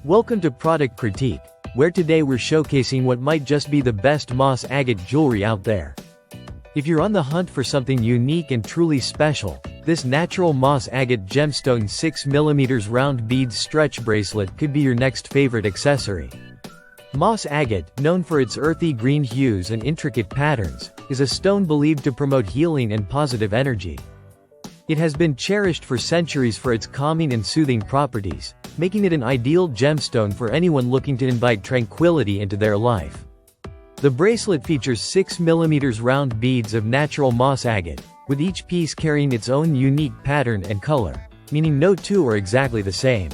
Welcome to Product Critique, where today we're showcasing what might just be the best moss agate jewelry out there. If you're on the hunt for something unique and truly special, this natural moss agate gemstone 6mm round beads stretch bracelet could be your next favorite accessory. Moss agate, known for its earthy green hues and intricate patterns, is a stone believed to promote healing and positive energy. It has been cherished for centuries for its calming and soothing properties, making it an ideal gemstone for anyone looking to invite tranquility into their life. The bracelet features 6mm round beads of natural moss agate, with each piece carrying its own unique pattern and color, meaning no two are exactly the same.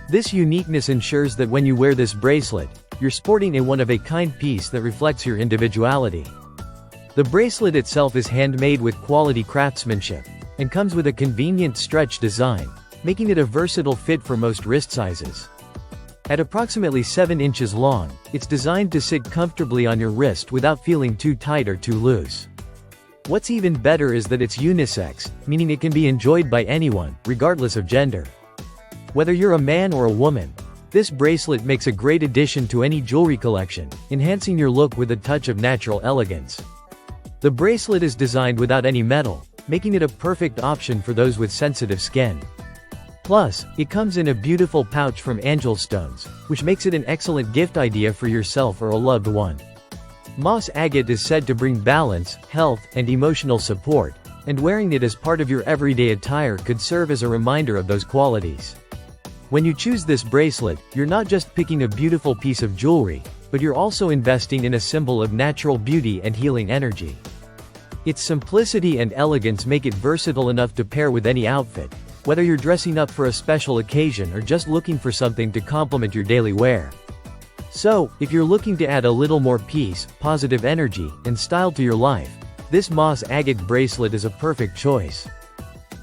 This uniqueness ensures that when you wear this bracelet, you're sporting a one-of-a-kind piece that reflects your individuality. The bracelet itself is handmade with quality craftsmanship, and comes with a convenient stretch design, making it a versatile fit for most wrist sizes. At approximately 7 inches long, it's designed to sit comfortably on your wrist without feeling too tight or too loose. What's even better is that it's unisex, meaning it can be enjoyed by anyone, regardless of gender. Whether you're a man or a woman, this bracelet makes a great addition to any jewelry collection, enhancing your look with a touch of natural elegance. The bracelet is designed without any metal, making it a perfect option for those with sensitive skin. Plus, it comes in a beautiful pouch from Angelstones, which makes it an excellent gift idea for yourself or a loved one. Moss agate is said to bring balance, health, and emotional support, and wearing it as part of your everyday attire could serve as a reminder of those qualities. When you choose this bracelet, you're not just picking a beautiful piece of jewelry, but you're also investing in a symbol of natural beauty and healing energy. Its simplicity and elegance make it versatile enough to pair with any outfit, whether you're dressing up for a special occasion or just looking for something to complement your daily wear. So, if you're looking to add a little more peace, positive energy, and style to your life, this moss agate bracelet is a perfect choice.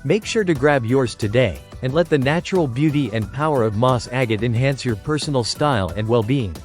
Make sure to grab yours today, and let the natural beauty and power of moss agate enhance your personal style and well-being.